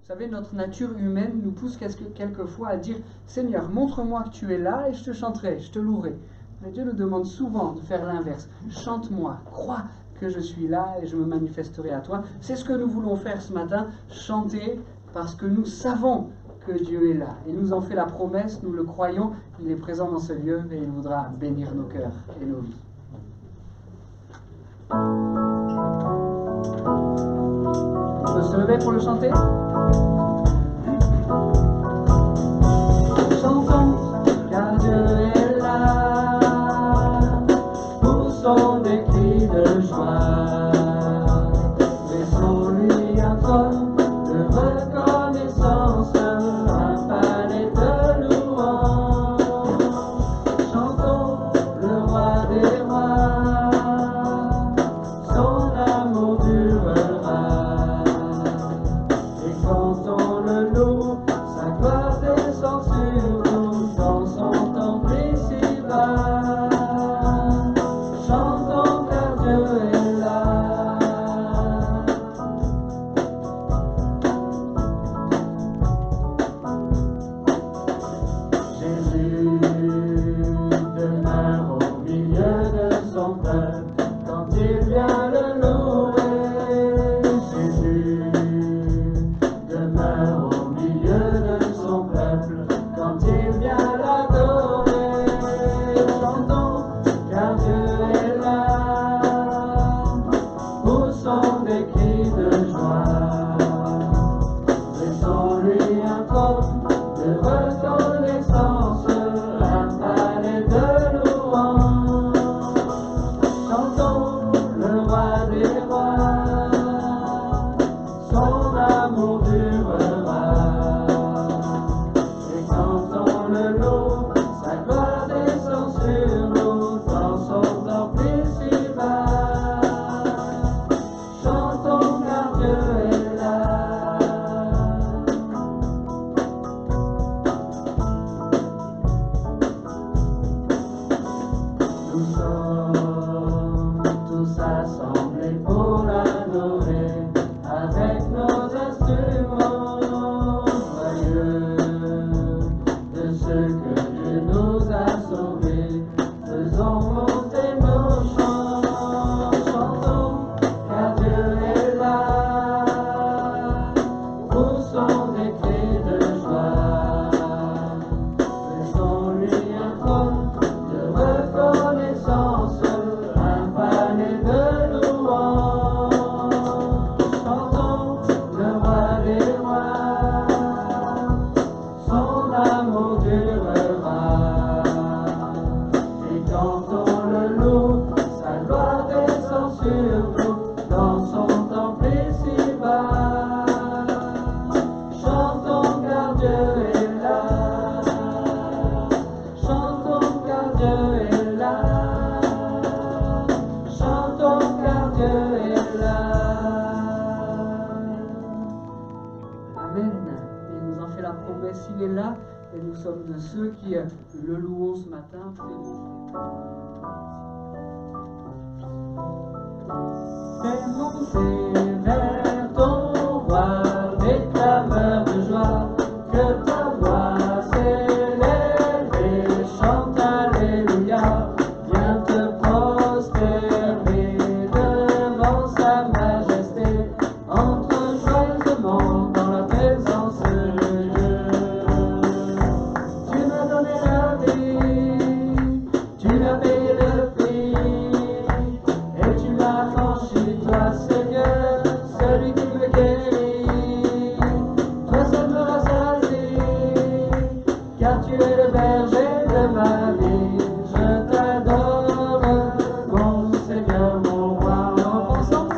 savez, notre nature humaine nous pousse quelquefois à dire « Seigneur, montre-moi que tu es là et je te chanterai, je te louerai ». Mais Dieu nous demande souvent de faire l'inverse. « Chante-moi, crois que je suis là et je me manifesterai à toi ». C'est ce que nous voulons faire ce matin, chanter parce que nous savons que Dieu est là. Il nous en fait la promesse, nous le croyons, il est présent dans ce lieu et il voudra bénir nos cœurs et nos vies. On peut se lever pour le chanter? Chantons, car Dieu est là, poussons des cris de joie, laissons-lui un trône de reconnaissance, un palais de louange. Chantons le roi des rois, son amour durera. Et quand on le loue, sa gloire descend sur nous dans son temple ici-bas. Chantons car Dieu est là. Jésus demeure au milieu de son peuple quand il vient le louer. Jésus demeure au milieu de son peuple quand il vient l'adorer. Chantons car Dieu est là, poussons des cris de joie, laissons-lui un trône de reconnaissance, un palais de louange. Chantons le roi des rois, son amour durera. Et quand on le loue, sa gloire descend sur nous dans son temple ici-bas. Chantons car Dieu est là. Nous sommes tous assemblés pour l'adorer avec nos instruments joyeux de ce que Dieu nous a sauvés. Faisons monter nos chants, chantons car Dieu est là, poussons des cris de joie, laissons-lui un trône de reconnaissance, un palais de louange. Chantons le roi des rois, son amour durera. Et quand on le loue, sa gloire descend sur nous dans son temple ici-bas. Chantons car Dieu est là. Chantons car Dieu est là. Chantons car Dieu est là. Amen. Il nous en fait la promesse, il est là. Et nous sommes de ceux qui le louons ce matin. Fais monter vers ton roi des clameurs de joie, que ta voix s'élève et chante Alléluia. Viens te prosterner devant sa majesté, entre joyeusement dans la présence de Dieu. Tu m'as donné la vie, tu m'as payé le prix, et tu m'as franchi, toi Seigneur, celui qui me guérit. Toi seul me rassasie, car tu es le berger de ma vie. Je t'adore, mon Seigneur, mon roi. Ensemble,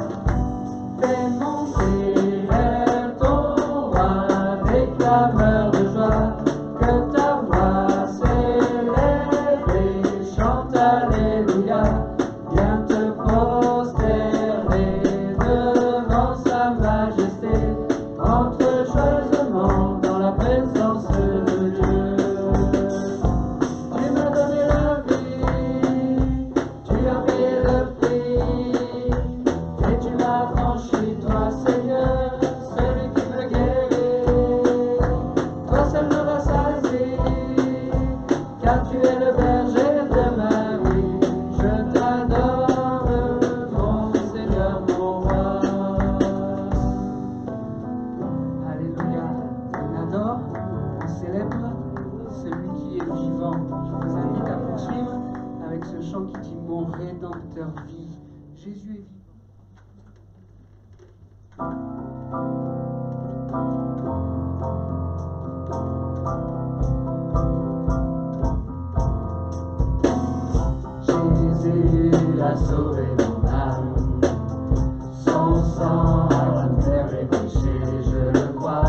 fais monter vers ton roi des clameurs de joie, que ta voix s'élève et chante Alléluia. Viens te prosterner devant sa majesté, entre joyeusement dans la présence de Dieu. Tu m'as donné la vie, tu as payé le prix, et tu m'as franchi, toi Seigneur, celui qui me guérit. chant qui dit mon Rédempteur vit. Jésus est vivant. Jésus a sauvé mon âme, son sang a couvert mes péchés, je le crois.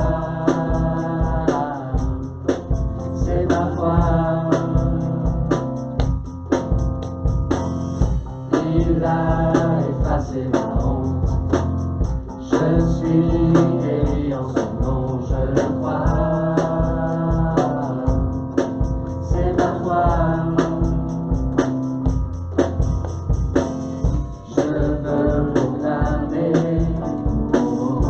C'est ma foi. Il a effacé ma honte. Je suis guéri en son nom, je le crois. C'est ma foi. Je veux proclamer, oh,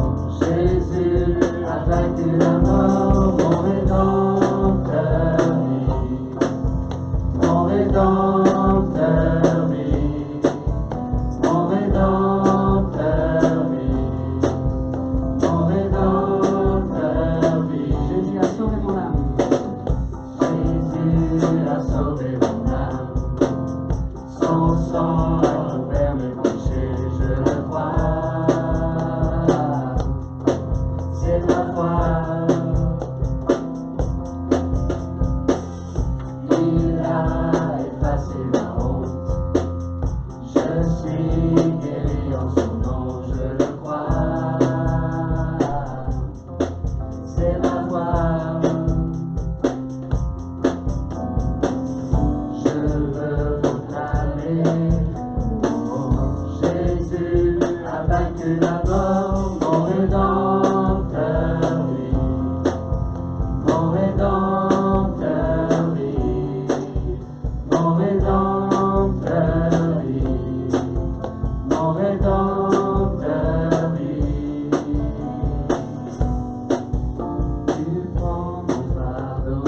Jésus a vaincu la mort, mon Rédempteur vit, mon Rédempteur vit, mon Rédempteur vit, mon Rédempteur vit. Jésus a sauvé mon âme. Jésus a sauvé mon âme, son sang a couvert mes péchés, je le crois. C'est ma foi. Il a effacé ma honte. Je suis guéri en son nom, je le crois. C'est ma foi. Je veux proclamer, oh, Jésus a vaincu la mort, mon Rédempteur vit, mon Rédempteur vit, mon Rédempteur vit, mon Rédempteur vit. Tu prends mon fardeau,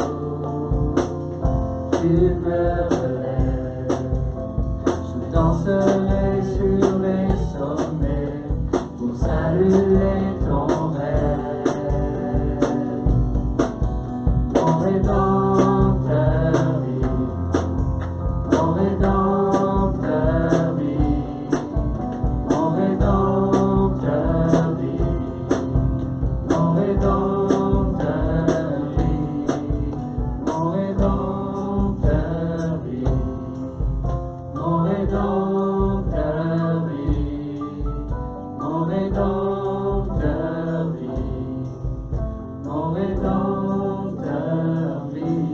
tu me relèves, je danserai sur les sommets pour saluer ton rêve. Mon Rédempteur vit, mon Rédempteur vit, mon Rédempteur vit, mon Rédempteur vit, mon Rédempteur vit, mon Rédempteur vit, mon Rédempteur vit, mon Rédempteur vit.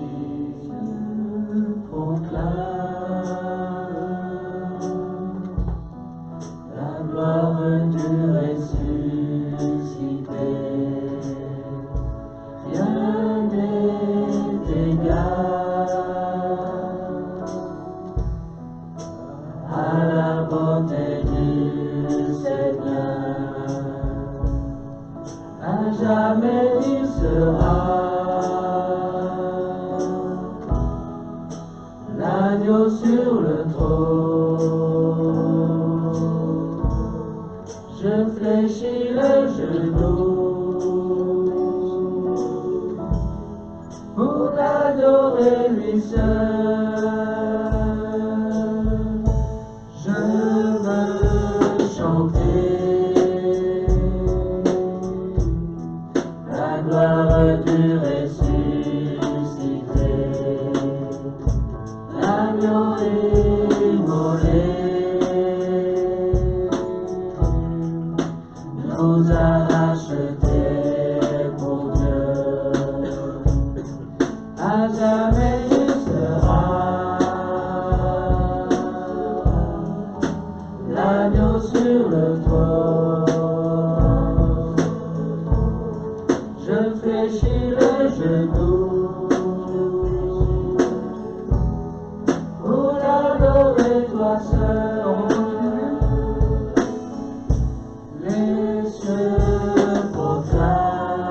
Je proclame la gloire du ressuscité. Rien n'est égal à la bonté du Seigneur. À jamais il sera l'agneau sur le trône. Je fléchis le genou pour l'adorer lui seul. Je veux chanter la gloire du ressuscité. L'agneau immolé nous a rachetés pour Dieu. À jamais il sera l'agneau sur le trône. Je fléchis le genou pour l'adorer toi seul. Les cieux proclament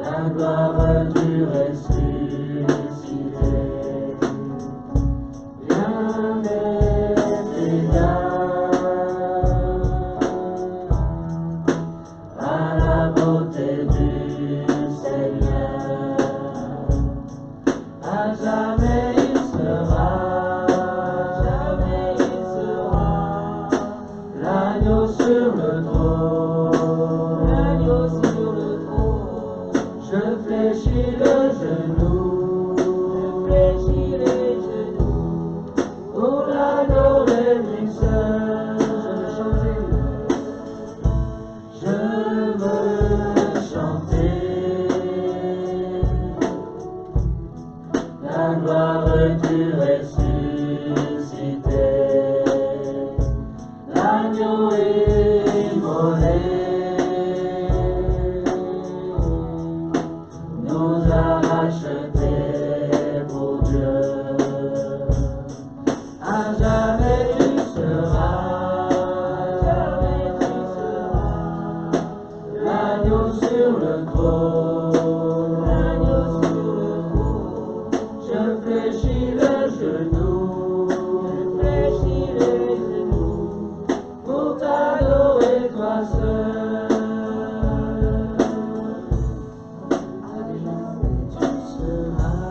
la gloire du ressuscité. Rien n'est égal soir tu ressuscitais, l'agneau immolé nous a rachetés pour Dieu. À jamais tu seras l'agneau sur le trône. Je fléchis le genou pour t'adorer toi seul. Tu seras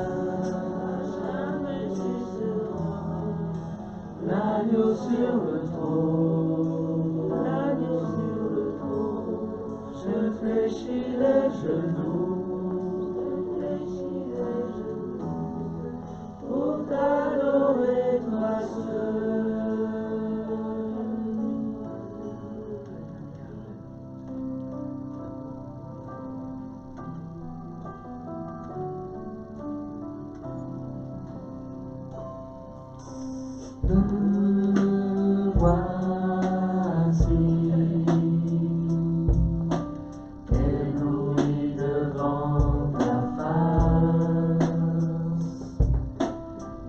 l'agneau sur le trône. Je fléchis les genoux pour t'adorer toi seul. Me voici ébloui devant ta face,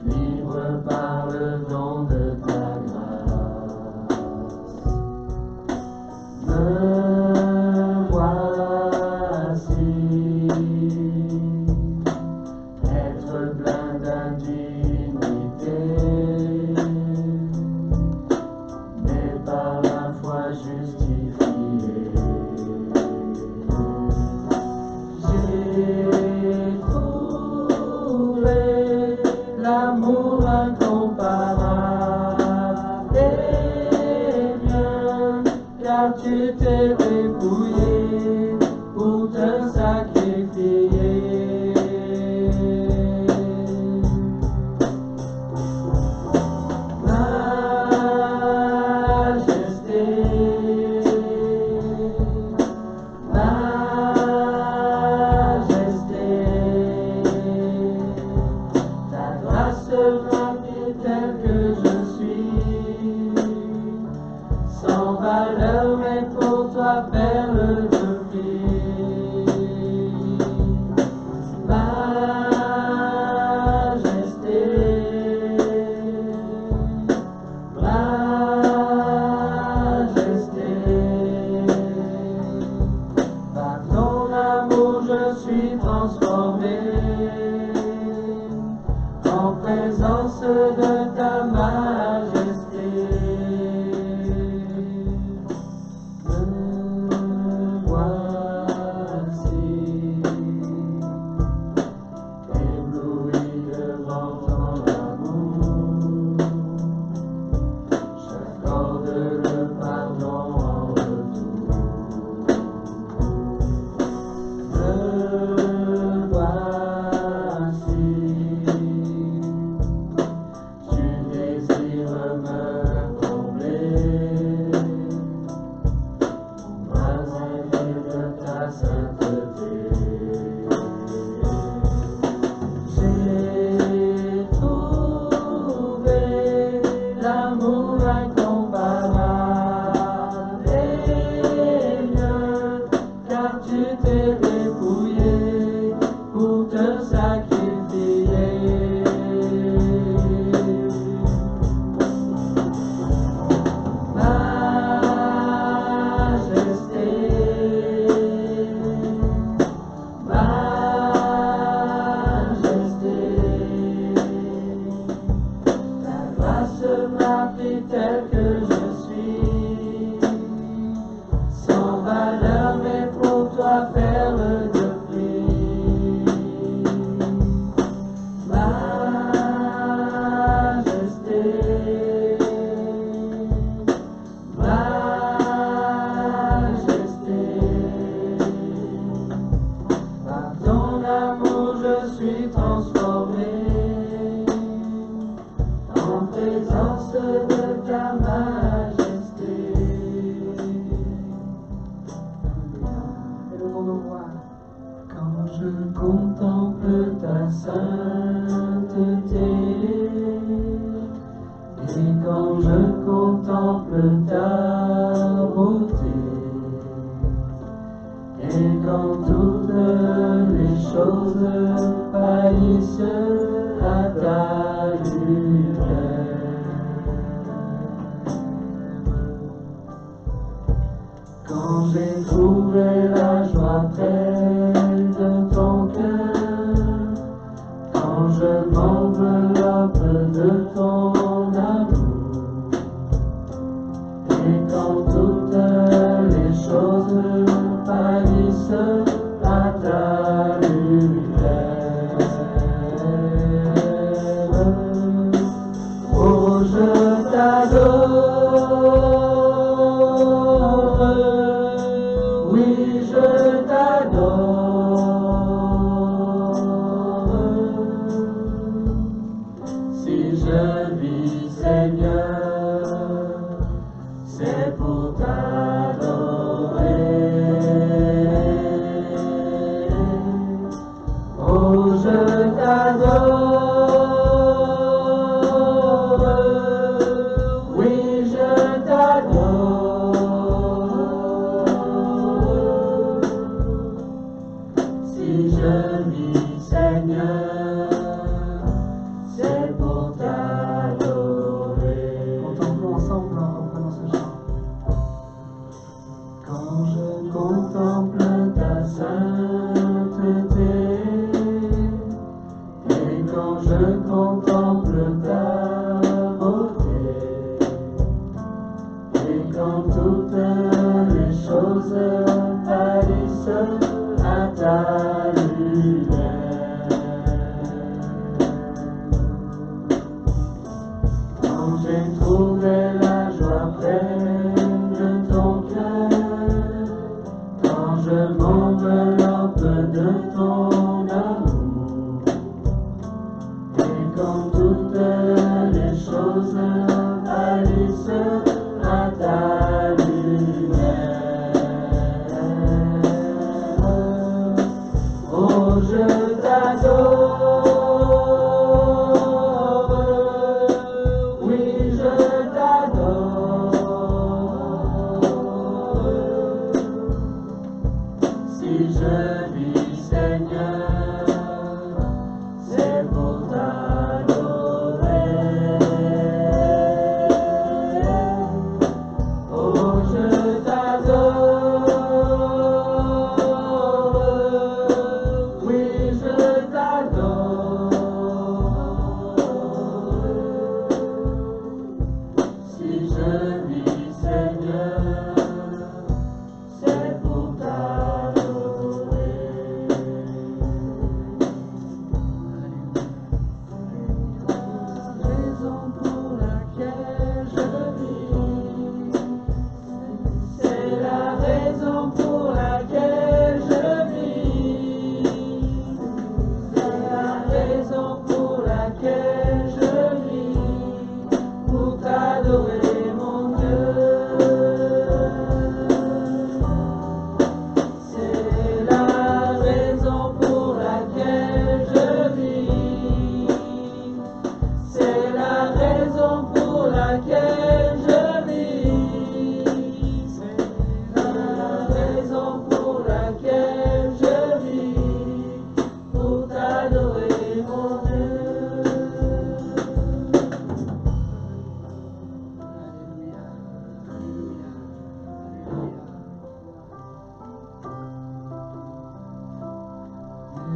libre par le don de ta grâce. Me voici être plein d'indignité, mais par la foi justifié. J'ai trouvé l'amour incomparable et bien, car tu t'es dépouillé pour te sacrifier. Majesté, ta grâce m'a fait tel que je suis, sans valeur mais pour toi perle de prix. Majesté, par ton amour je suis transformé en présence de ta majesté. Me voici ébloui devant ton amour. J'accorde le pardon en retour. Me voici, tu désires me combler, m'assurer de ta sainteté. J'ai trouvé l'amour incomparable et bien, car tu t'es dépouillé pour te sacrifier. Majesté, ta grâce m'a fait tel que je suis, sans valeur mais pour toi perle de prix. Majesté, par ton amour je suis transformé en présence de ta majesté. Élevons nos voix. Quand je contemple ta sainteté, contemple ta beauté, et quand toutes les choses faillissent à ta lumière, quand j'ai trouvé la joie près de ton cœur, quand je m'enveloppe de ton amour, et quand toutes les choses faillissent à ta lumière, oh je t'adore, oui je t'adore. Si je vis, Seigneur, c'est pour t'adorer. Oh, je t'adore, oui, je t'adore. Si je vis, Seigneur, c'est pour t'adorer. Contemplons ensemble en reprenant ce chant. Quand je contemple ta sainteté, et quand je contemple ta beauté, et quand toutes les choses pâlissent à ta lumière, quand j'ai trouvé la joie près de ton cœur, quand je m'enveloppe de ton amour, et quand toutes les choses pâlissent à ta lumière, oh je t'adore, oui je t'adore. Si je vis, Seigneur, c'est pour t'adorer. Oh, je t'adore, oui, je t'adore. Si je vis, Seigneur, c'est pour t'adorer. La raison pour laquelle je vis, c'est la raison pour laquelle je vis, c'est la raison pour laquelle je vis, pour t'adorer mon Dieu. C'est la raison pour laquelle je vis, c'est la raison pour laquelle je vis, c'est la raison pour laquelle je vis, pour t'adorer mon Dieu. Alléluia, alléluia, alléluia.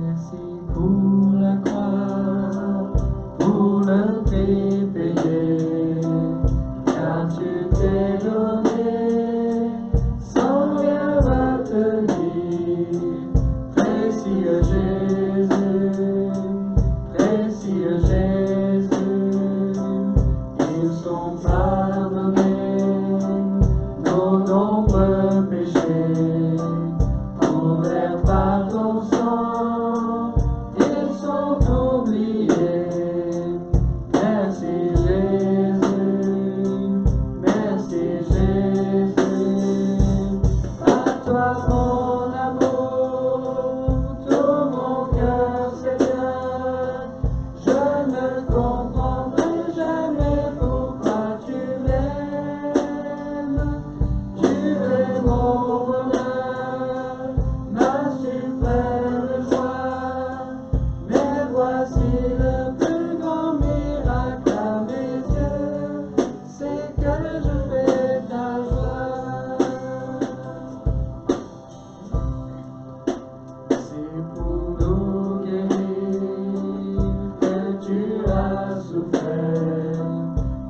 Merci pour la croix, pour le prix payé, car tu t'es donné sans rien retenir. Précieux Jésus, précieux Jésus, ils sont pardonnés nos nombreux péchés. Couverts par ton sang, ils sont oubliés. Merci Jésus.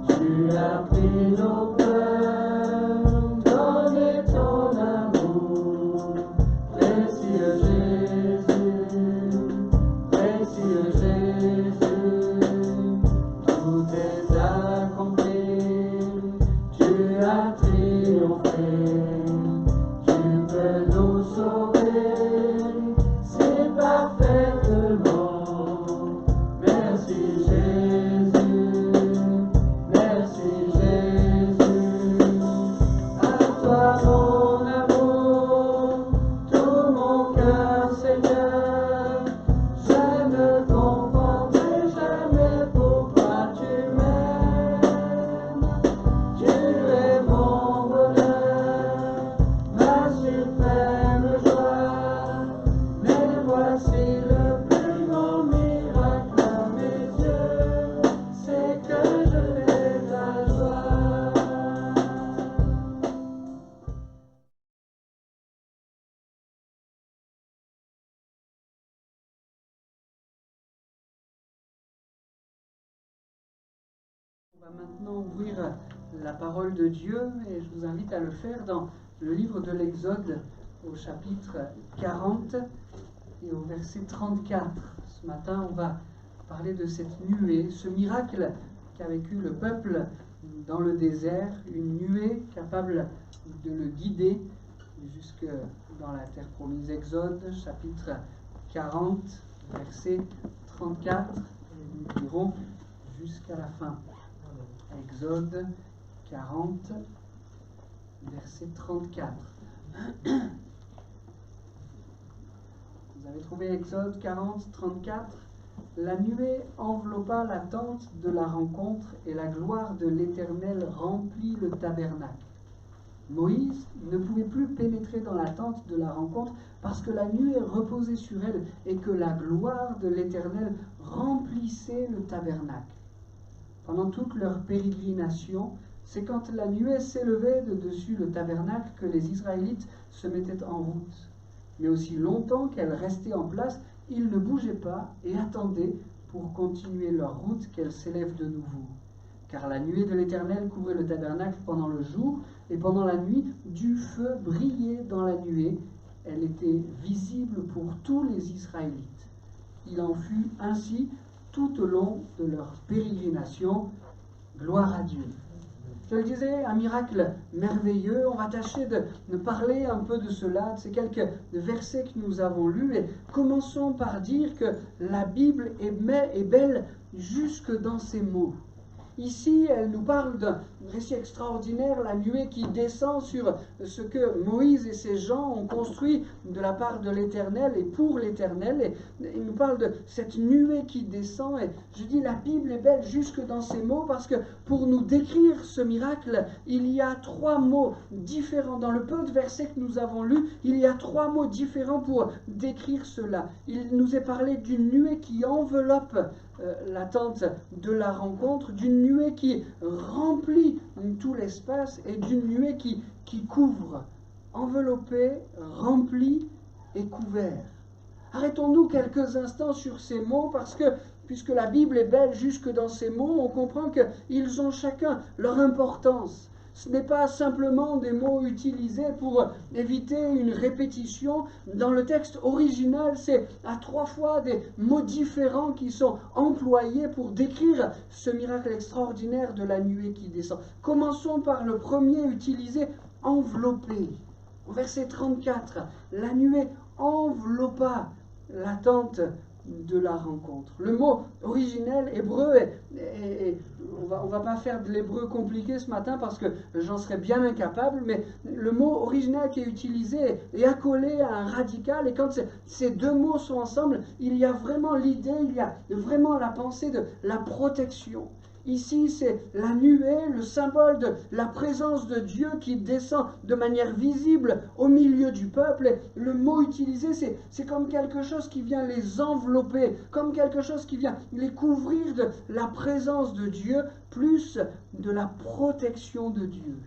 Tu as pris nos peurs, donné ton amour. Précieux Jésus, précieux Jésus, tout est accompli. Tu as triomphé, tu peux nous sauver, c'est parfaitement. Merci Jésus, merci Jésus, à toi mon amour, tout mon cœur Seigneur, je ne comprendrai jamais pourquoi tu m'aimes. Tu es mon bonheur, ma suprême joie, mais voici le plus grand miracle à mes yeux, c'est que je fais ta joie. On va maintenant ouvrir la parole de Dieu et je vous invite à le faire dans le livre de l'Exode au chapitre 40 et au verset 34. Ce matin, on va parler de cette nuée, ce miracle qu'a vécu le peuple dans le désert, une nuée capable de le guider jusque dans la terre promise. Exode chapitre 40, verset 34, et nous lirons jusqu'à la fin. Exode 40, verset 34. Vous avez trouvé Exode 40, 34. La nuée enveloppa la tente de la rencontre et la gloire de l'Éternel remplit le tabernacle. Moïse ne pouvait plus pénétrer dans la tente de la rencontre parce que la nuée reposait sur elle et que la gloire de l'Éternel remplissait le tabernacle. Pendant toute leur pérégrination, c'est quand la nuée s'élevait de dessus le tabernacle que les Israélites se mettaient en route. Mais aussi longtemps qu'elle restait en place, ils ne bougeaient pas et attendaient pour continuer leur route qu'elle s'élève de nouveau. Car la nuée de l'Éternel couvrait le tabernacle pendant le jour, et pendant la nuit, du feu brillait dans la nuée. Elle était visible pour tous les Israélites. Il en fut ainsi tout au long de leur pérégrination. Gloire à Dieu. Je le disais, un miracle merveilleux. On va tâcher de parler un peu de cela, de ces quelques versets que nous avons lus. Et commençons par dire que la Bible est belle jusque dans ses mots. Ici, elle nous parle d'un récit extraordinaire, la nuée qui descend sur ce que Moïse et ses gens ont construit de la part de l'Éternel et pour l'Éternel. Et il nous parle de cette nuée qui descend. Et je dis, la Bible est belle jusque dans ses mots parce que pour nous décrire ce miracle, il y a 3 mots différents. Dans le peu de versets que nous avons lus, il y a 3 mots différents pour décrire cela. Il nous est parlé d'une nuée qui enveloppe la tente de la rencontre, d'une nuée qui remplit tout l'espace et d'une nuée qui couvre, enveloppé, rempli et couvert. Arrêtons-nous quelques instants sur ces mots parce que, puisque la Bible est belle jusque dans ces mots, on comprend qu'ils ont chacun leur importance. Ce n'est pas simplement des mots utilisés pour éviter une répétition. Dans le texte original, c'est à 3 fois des mots différents qui sont employés pour décrire ce miracle extraordinaire de la nuée qui descend. Commençons par le premier utilisé, enveloppé. Au verset 34, la nuée enveloppa la tente de la rencontre. Le mot originel hébreu, on va pas faire de l'hébreu compliqué ce matin parce que j'en serais bien incapable, mais le mot original qui est utilisé est accolé à un radical, et quand ces 2 mots sont ensemble, il y a vraiment l'idée, il y a vraiment la pensée de la protection. Ici, c'est la nuée, le symbole de la présence de Dieu qui descend de manière visible au milieu du peuple. Et le mot utilisé, c'est comme quelque chose qui vient les envelopper, comme quelque chose qui vient les couvrir de la présence de Dieu, plus de la protection de Dieu.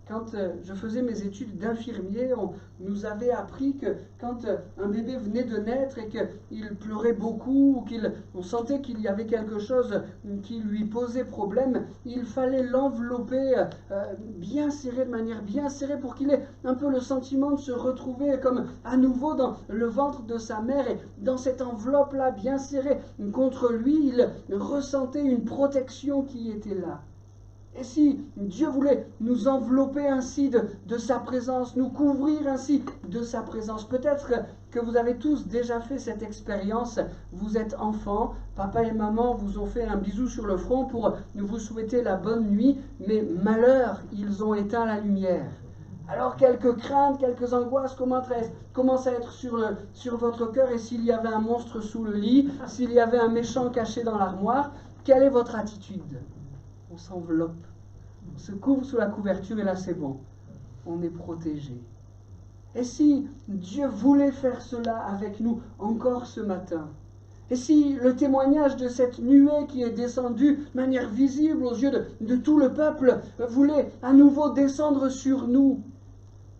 Quand je faisais mes études d'infirmier, on nous avait appris que quand un bébé venait de naître et qu'il pleurait beaucoup, ou on sentait qu'il y avait quelque chose qui lui posait problème, il fallait l'envelopper bien serré, de manière bien serrée, pour qu'il ait un peu le sentiment de se retrouver comme à nouveau dans le ventre de sa mère. Et dans cette enveloppe-là, bien serrée contre lui, il ressentait une protection qui était là. Et si Dieu voulait nous envelopper ainsi de sa présence, nous couvrir ainsi de sa présence, peut-être que vous avez tous déjà fait cette expérience. Vous êtes enfant, papa et maman vous ont fait un bisou sur le front pour vous souhaiter la bonne nuit, mais malheur, ils ont éteint la lumière. Alors quelques craintes, quelques angoisses commencent à être sur votre cœur, et s'il y avait un monstre sous le lit, s'il y avait un méchant caché dans l'armoire, quelle est votre attitude? On s'enveloppe, on se couvre sous la couverture, et là c'est bon, on est protégé. Et si Dieu voulait faire cela avec nous encore ce matin, et si le témoignage de cette nuée qui est descendue de manière visible aux yeux de tout le peuple voulait à nouveau descendre sur nous,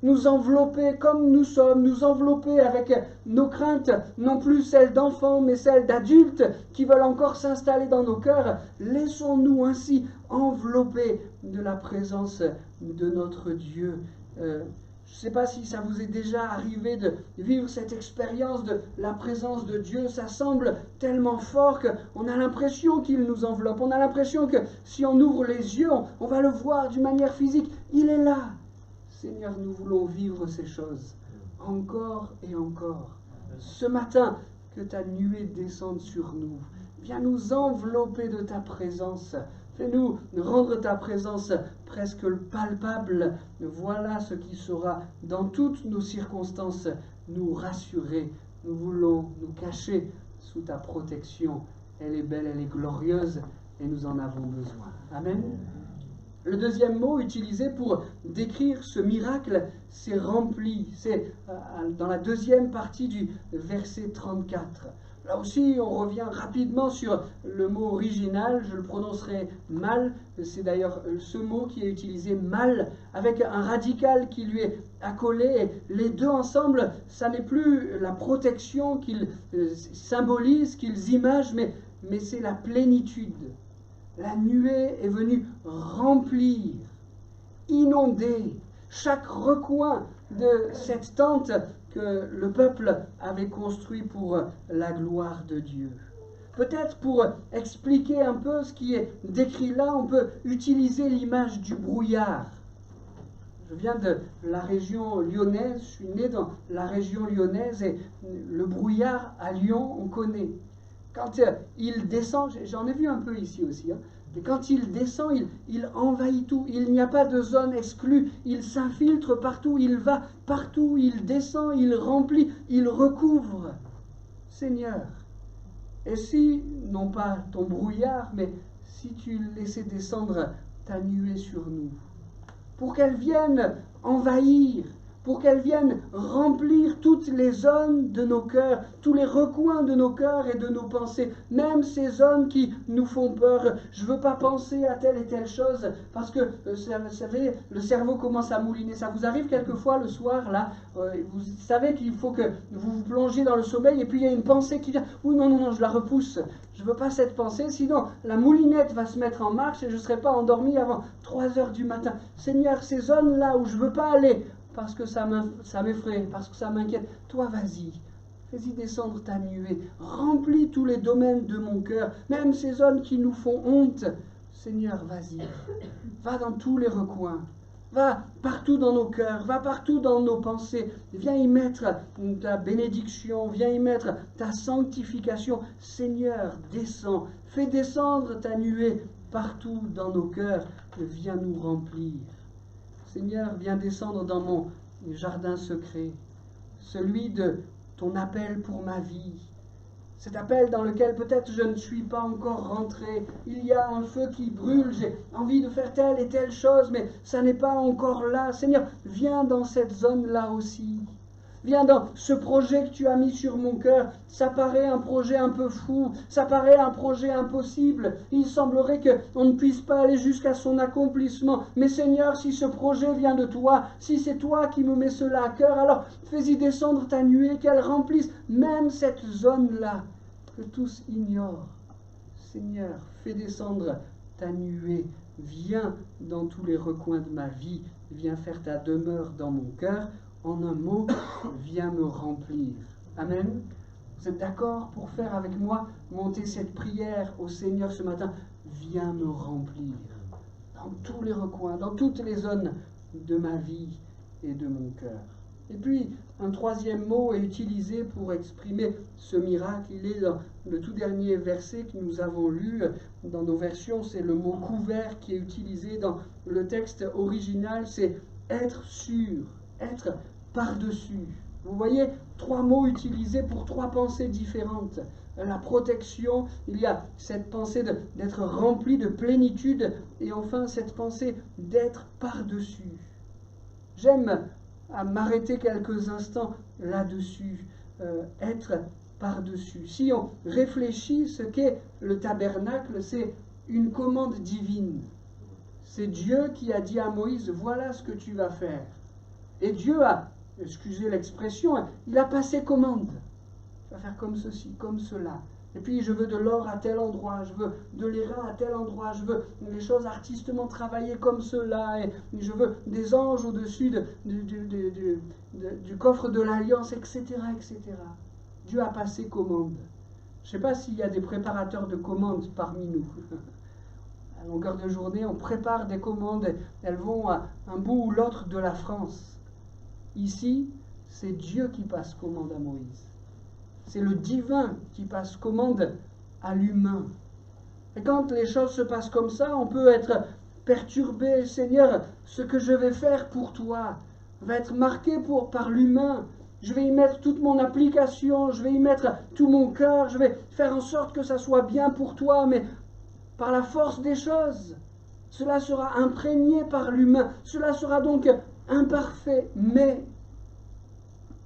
nous envelopper comme nous sommes, nous envelopper avec nos craintes, non plus celles d'enfants, mais celles d'adultes qui veulent encore s'installer dans nos cœurs, laissons-nous ainsi envelopper de la présence de notre Dieu. Je ne sais pas si ça vous est déjà arrivé de vivre cette expérience de la présence de Dieu. Ça semble tellement fort qu'on a l'impression qu'il nous enveloppe. On a l'impression que si on ouvre les yeux, on va le voir d'une manière physique. Il est là. Seigneur, nous voulons vivre ces choses encore et encore. Ce matin, que ta nuée descende sur nous. Viens nous envelopper de ta présence. Fais-nous rendre ta présence presque palpable. Voilà ce qui saura, dans toutes nos circonstances, nous rassurer. Nous voulons nous cacher sous ta protection. Elle est belle, elle est glorieuse, et nous en avons besoin. Amen. Le deuxième mot utilisé pour décrire ce miracle, c'est rempli. C'est dans la deuxième partie du verset 34. Là aussi, on revient rapidement sur le mot original. Je le prononcerai mal. C'est d'ailleurs ce mot qui est utilisé mal, avec un radical qui lui est accolé. Et les deux ensemble, ça n'est plus la protection qu'ils symbolisent, qu'ils imagent, mais c'est la plénitude. La nuée est venue remplir, inonder chaque recoin de cette tente que le peuple avait construit pour la gloire de Dieu. Peut-être pour expliquer un peu ce qui est décrit là, on peut utiliser l'image du brouillard. Je viens de la région lyonnaise, je suis né dans la région lyonnaise, et le brouillard à Lyon, on connaît. Quand il descend, j'en ai vu un peu ici aussi, et quand il descend, il envahit tout. Il n'y a pas de zone exclue. Il s'infiltre partout, il va partout, il descend, il remplit, il recouvre. Seigneur, et si, non pas ton brouillard, mais si tu laissais descendre ta nuée sur nous, pour qu'elle vienne envahir, pour qu'elle vienne remplir toutes les zones de nos cœurs, tous les recoins de nos cœurs et de nos pensées, même ces zones qui nous font peur. Je ne veux pas penser à telle et telle chose, parce que, vous savez, le cerveau commence à mouliner. Ça vous arrive quelquefois le soir, là, vous savez qu'il faut que vous vous plongiez dans le sommeil, et puis il y a une pensée qui vient. Oui, non, je la repousse. Je ne veux pas cette pensée, sinon la moulinette va se mettre en marche et je ne serai pas endormi avant 3 heures du matin. Seigneur, ces zones-là où je ne veux pas aller, parce que ça m'effraie, parce que ça m'inquiète, toi vas-y, fais-y descendre ta nuée, remplis tous les domaines de mon cœur, même ces zones qui nous font honte. Seigneur, vas-y, va dans tous les recoins, va partout dans nos cœurs, va partout dans nos pensées, viens y mettre ta bénédiction, viens y mettre ta sanctification. Seigneur, descends, fais descendre ta nuée partout dans nos cœurs, viens nous remplir. Seigneur, viens descendre dans mon jardin secret, celui de ton appel pour ma vie. Cet appel dans lequel peut-être je ne suis pas encore rentré. Il y a un feu qui brûle, j'ai envie de faire telle et telle chose, mais ça n'est pas encore là. Seigneur, viens dans cette zone-là aussi. Viens dans ce projet que tu as mis sur mon cœur. Ça paraît un projet un peu fou, ça paraît un projet impossible. Il semblerait qu'on ne puisse pas aller jusqu'à son accomplissement. Mais Seigneur, si ce projet vient de toi, si c'est toi qui me mets cela à cœur, alors fais-y descendre ta nuée, qu'elle remplisse même cette zone-là que tous ignorent. Seigneur, fais descendre ta nuée. Viens dans tous les recoins de ma vie. Viens faire ta demeure dans mon cœur. En un mot, viens me remplir. Amen. Vous êtes d'accord pour faire avec moi monter cette prière au Seigneur ce matin? Viens me remplir dans tous les recoins, dans toutes les zones de ma vie et de mon cœur. Et puis, un troisième mot est utilisé pour exprimer ce miracle. Il est dans le tout dernier verset que nous avons lu dans nos versions. C'est le mot couvert qui est utilisé dans le texte original. C'est être sûr, être par-dessus. Vous voyez, trois mots utilisés pour trois pensées différentes. La protection, il y a cette pensée d'être rempli de plénitude, et enfin cette pensée d'être par-dessus. J'aime à m'arrêter quelques instants là-dessus, être par-dessus. Si on réfléchit, ce qu'est le tabernacle, c'est une commande divine. C'est Dieu qui a dit à Moïse, voilà ce que tu vas faire. Et Dieu a, excusez l'expression, il a passé commande. Tu vas faire comme ceci, comme cela. Et puis je veux de l'or à tel endroit, je veux de l'airain à tel endroit, je veux les choses artistement travaillées comme cela, et je veux des anges au-dessus du coffre de l'alliance, etc., etc. Dieu a passé commande. Je ne sais pas s'il y a des préparateurs de commandes parmi nous. À longueur de journée, on prépare des commandes, elles vont à un bout ou l'autre de la France. Ici, c'est Dieu qui passe commande à Moïse. C'est le divin qui passe commande à l'humain. Et quand les choses se passent comme ça, on peut être perturbé. Seigneur, ce que je vais faire pour toi va être marqué par l'humain. Je vais y mettre toute mon application, je vais y mettre tout mon cœur, je vais faire en sorte que ça soit bien pour toi, mais par la force des choses, cela sera imprégné par l'humain. Cela sera donc imparfait, mais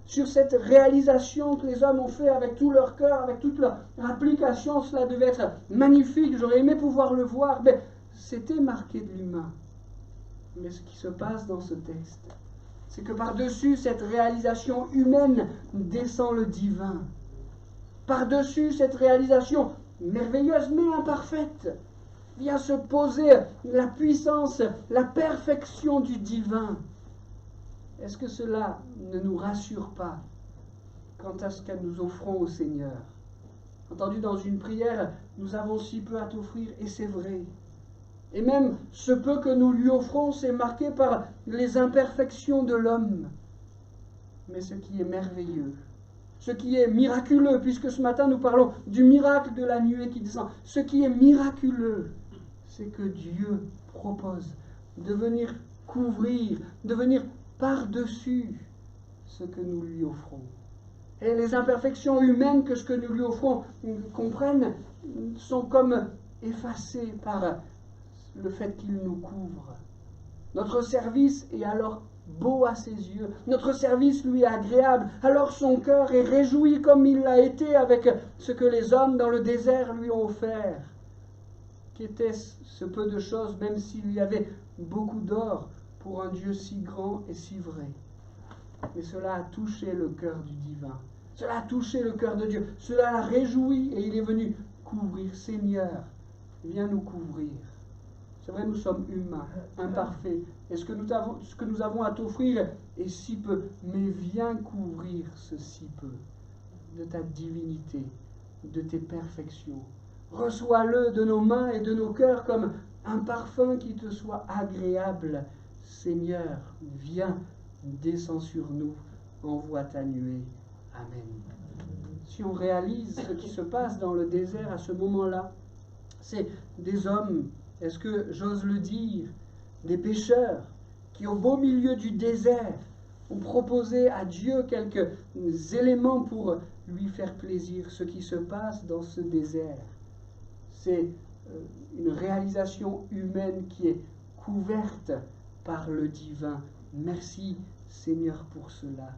sur cette réalisation que les hommes ont fait avec tout leur cœur, avec toute leur application, cela devait être magnifique, j'aurais aimé pouvoir le voir, mais c'était marqué de l'humain. Mais ce qui se passe dans ce texte, c'est que par-dessus cette réalisation humaine descend le divin. Par-dessus cette réalisation merveilleuse mais imparfaite, vient se poser la puissance, la perfection du divin. Est-ce que cela ne nous rassure pas quant à ce que nous offrons au Seigneur? Entendu, dans une prière, nous avons si peu à t'offrir, et c'est vrai. Et même ce peu que nous lui offrons, c'est marqué par les imperfections de l'homme. Mais ce qui est merveilleux, ce qui est miraculeux, puisque ce matin nous parlons du miracle de la nuée qui descend, ce qui est miraculeux, c'est que Dieu propose de venir couvrir, de venir par-dessus ce que nous lui offrons. Et les imperfections humaines que ce que nous lui offrons comprennent sont comme effacées par le fait qu'il nous couvre. Notre service est alors beau à ses yeux, notre service lui est agréable, alors son cœur est réjoui comme il l'a été avec ce que les hommes dans le désert lui ont offert. Qu'était-ce ce peu de choses, même s'il y avait beaucoup d'or pour un Dieu si grand et si vrai? Mais cela a touché le cœur du divin. Cela a touché le cœur de Dieu. Cela l'a réjoui et il est venu couvrir. Seigneur, viens nous couvrir. C'est vrai, nous sommes humains, imparfaits. Et ce que nous avons à t'offrir est si peu. Mais viens couvrir ce si peu de ta divinité, de tes perfections. Reçois-le de nos mains et de nos cœurs comme un parfum qui te soit agréable. Seigneur, viens, descends sur nous, envoie ta nuée. Amen. Si on réalise ce qui se passe dans le désert à ce moment-là, c'est des hommes, est-ce que j'ose le dire, des pécheurs qui au beau milieu du désert ont proposé à Dieu quelques éléments pour lui faire plaisir. Ce qui se passe dans ce désert, c'est une réalisation humaine qui est couverte par le divin. Merci Seigneur pour cela.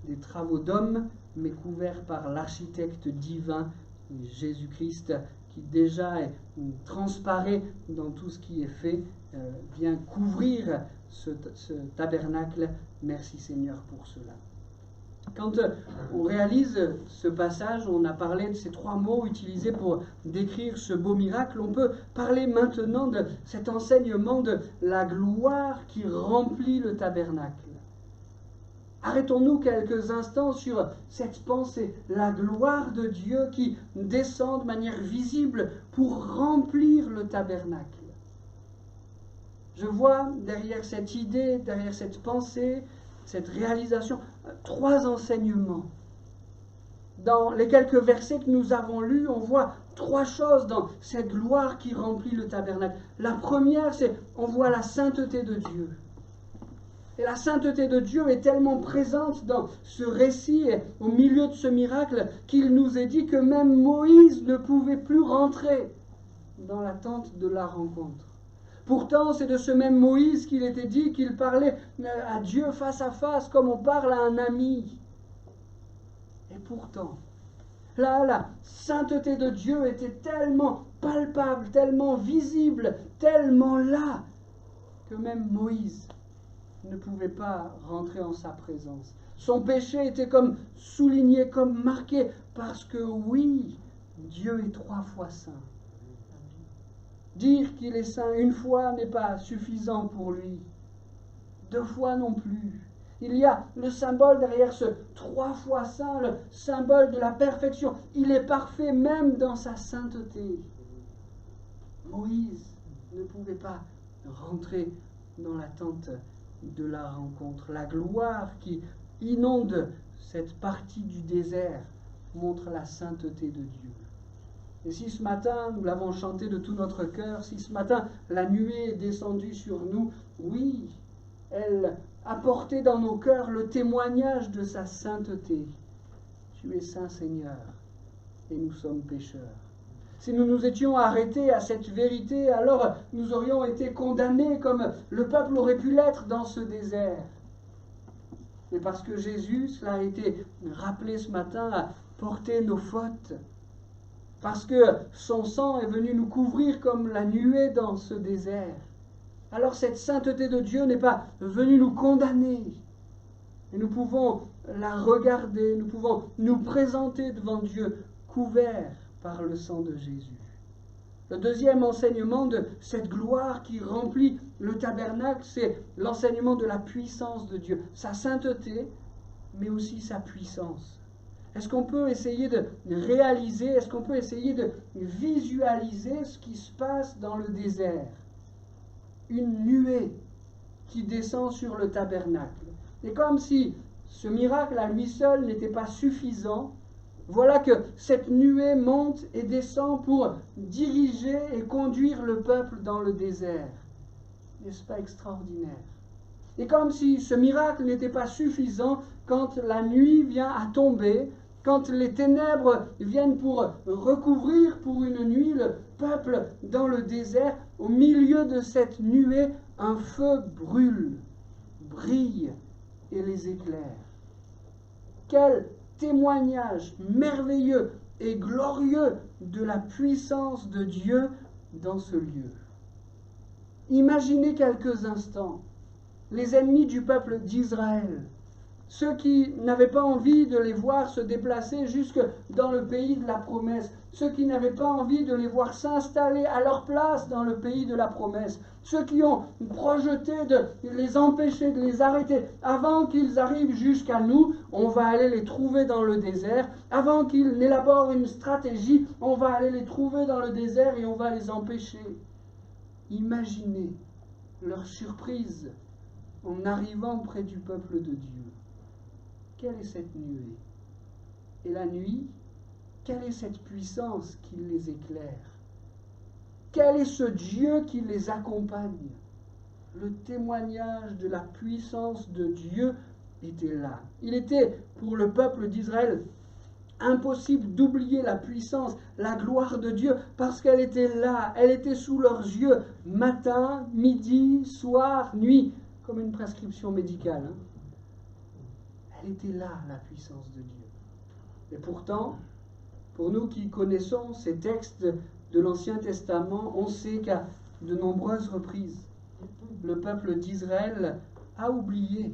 des travaux d'hommes, mais couvert par l'architecte divin, Jésus-Christ, qui déjà transparaît dans tout ce qui est fait, vient couvrir ce tabernacle. Merci Seigneur pour cela. Quand on réalise ce passage, on a parlé de ces 3 mots utilisés pour décrire ce beau miracle, on peut parler maintenant de cet enseignement de la gloire qui remplit le tabernacle. Arrêtons-nous quelques instants sur cette pensée, la gloire de Dieu qui descend de manière visible pour remplir le tabernacle. Je vois derrière cette idée, derrière cette pensée, cette réalisation, 3 enseignements. Dans les quelques versets que nous avons lus, on voit 3 choses dans cette gloire qui remplit le tabernacle. La première, c'est on voit la sainteté de Dieu. Et la sainteté de Dieu est tellement présente dans ce récit et au milieu de ce miracle qu'il nous est dit que même Moïse ne pouvait plus rentrer dans la tente de la rencontre. Pourtant, c'est de ce même Moïse qu'il était dit qu'il parlait à Dieu face à face, comme on parle à un ami. Et pourtant, là, la sainteté de Dieu était tellement palpable, tellement visible, tellement là, que même Moïse ne pouvait pas rentrer en sa présence. Son péché était comme souligné, comme marqué, parce que oui, Dieu est 3 fois saint. Dire qu'il est saint une fois n'est pas suffisant pour lui. 2 fois non plus. Il y a le symbole derrière ce 3 fois saint, le symbole de la perfection. Il est parfait même dans sa sainteté. Moïse ne pouvait pas rentrer dans la tente de la rencontre. La gloire qui inonde cette partie du désert montre la sainteté de Dieu. Et si ce matin, nous l'avons chanté de tout notre cœur, si ce matin la nuée est descendue sur nous, oui, elle a porté dans nos cœurs le témoignage de sa sainteté. Tu es saint Seigneur, et nous sommes pécheurs. Si nous nous étions arrêtés à cette vérité, alors nous aurions été condamnés comme le peuple aurait pu l'être dans ce désert. Mais parce que Jésus, cela a été rappelé ce matin, a porté nos fautes, parce que son sang est venu nous couvrir comme la nuée dans ce désert, alors cette sainteté de Dieu n'est pas venue nous condamner. Et nous pouvons la regarder, nous pouvons nous présenter devant Dieu couverts par le sang de Jésus. Le deuxième enseignement de cette gloire qui remplit le tabernacle, c'est l'enseignement de la puissance de Dieu, sa sainteté, mais aussi sa puissance. Est-ce qu'on peut essayer de réaliser, est-ce qu'on peut essayer de visualiser ce qui se passe dans le désert? Une nuée qui descend sur le tabernacle. Et comme si ce miracle à lui seul n'était pas suffisant, voilà que cette nuée monte et descend pour diriger et conduire le peuple dans le désert. N'est-ce pas extraordinaire? Et comme si ce miracle n'était pas suffisant, quand la nuit vient à tomber, quand les ténèbres viennent pour recouvrir pour une nuit le peuple dans le désert, au milieu de cette nuée, un feu brûle, brille et les éclaire. Quel témoignage merveilleux et glorieux de la puissance de Dieu dans ce lieu. Imaginez quelques instants les ennemis du peuple d'Israël, ceux qui n'avaient pas envie de les voir se déplacer jusque dans le pays de la promesse, ceux qui n'avaient pas envie de les voir s'installer à leur place dans le pays de la promesse, ceux qui ont projeté de les empêcher, de les arrêter. Avant qu'ils arrivent jusqu'à nous, on va aller les trouver dans le désert. Avant qu'ils n'élaborent une stratégie, on va aller les trouver dans le désert et on va les empêcher. Imaginez leur surprise en arrivant près du peuple de Dieu. Quelle est cette nuée? Et la nuit, quelle est cette puissance qui les éclaire? Quel est ce Dieu qui les accompagne? Le témoignage de la puissance de Dieu était là. Il était pour le peuple d'Israël impossible d'oublier la puissance, la gloire de Dieu, parce qu'elle était là, elle était sous leurs yeux, matin, midi, soir, nuit, comme une prescription médicale. Elle était là, la puissance de Dieu. Et pourtant, pour nous qui connaissons ces textes de l'Ancien Testament, on sait qu'à de nombreuses reprises, le peuple d'Israël a oublié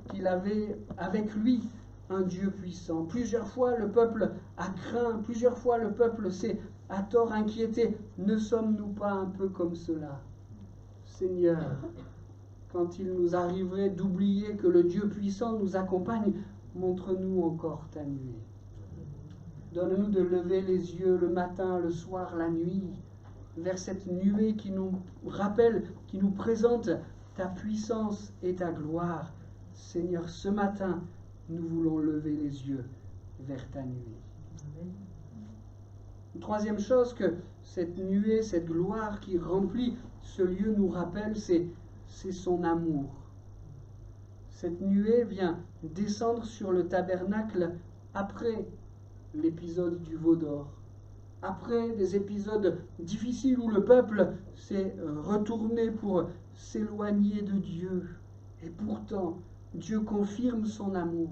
qu'il avait avec lui un Dieu puissant. Plusieurs fois, le peuple a craint, plusieurs fois, le peuple s'est à tort inquiété. Ne sommes-nous pas un peu comme cela? Seigneur, quand il nous arriverait d'oublier que le Dieu puissant nous accompagne, montre-nous encore ta nuée. Donne-nous de lever les yeux le matin, le soir, la nuit, vers cette nuée qui nous rappelle, qui nous présente ta puissance et ta gloire. Seigneur, ce matin, nous voulons lever les yeux vers ta nuée. Une troisième chose que cette nuée, cette gloire qui remplit ce lieu nous rappelle, c'est son amour. Cette nuée vient descendre sur le tabernacle après l'épisode du veau d'or, après des épisodes difficiles où le peuple s'est retourné pour s'éloigner de Dieu. Et pourtant, Dieu confirme son amour.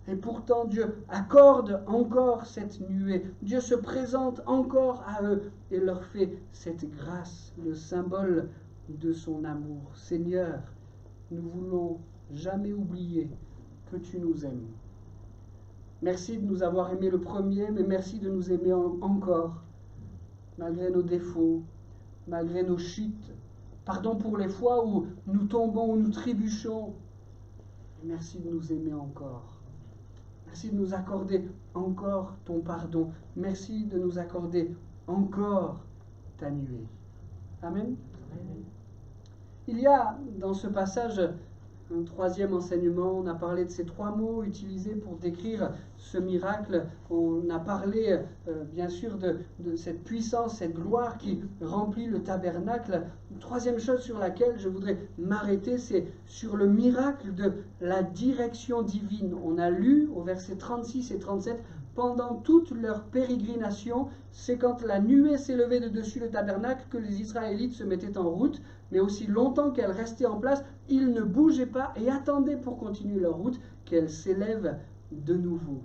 Et pourtant, Dieu accorde encore cette nuée. Dieu se présente encore à eux et leur fait cette grâce, le symbole de son amour. Seigneur, nous voulons jamais oublier que tu nous aimes. Merci de nous avoir aimés le premier, mais merci de nous aimer encore, malgré nos défauts, malgré nos chutes. Pardon pour les fois où nous tombons, où nous trébuchons. Merci de nous aimer encore. Merci de nous accorder encore ton pardon. Merci de nous accorder encore ta nuée. Amen. Amen. Il y a dans ce passage un troisième enseignement. On a parlé de ces trois mots utilisés pour décrire ce miracle. On a parlé bien sûr de cette puissance, cette gloire qui remplit le tabernacle. Une troisième chose sur laquelle je voudrais m'arrêter, c'est sur le miracle de la direction divine. On a lu au verset 36 et 37, pendant toute leur pérégrination, c'est quand la nuée s'est levée de dessus le tabernacle que les Israélites se mettaient en route, mais aussi longtemps qu'elle restait en place, ils ne bougeaient pas et attendaient pour continuer leur route qu'elle s'élève de nouveau.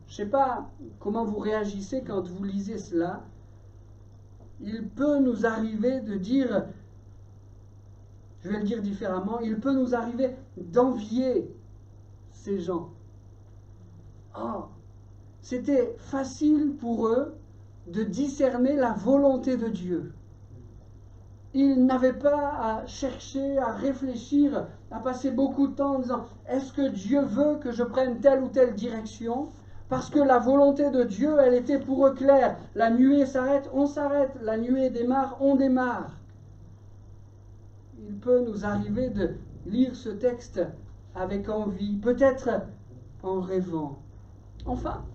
Je ne sais pas comment vous réagissez quand vous lisez cela. Il peut nous arriver de dire, je vais le dire différemment, il peut nous arriver d'envier ces gens. Oh, c'était facile pour eux de discerner la volonté de Dieu. Ils n'avaient pas à chercher, à réfléchir, à passer beaucoup de temps en disant « Est-ce que Dieu veut que je prenne telle ou telle direction ?» Parce que la volonté de Dieu, elle était pour eux claire. La nuée s'arrête, on s'arrête. La nuée démarre, on démarre. Il peut nous arriver de lire ce texte avec envie, peut-être en rêvant. Enfin,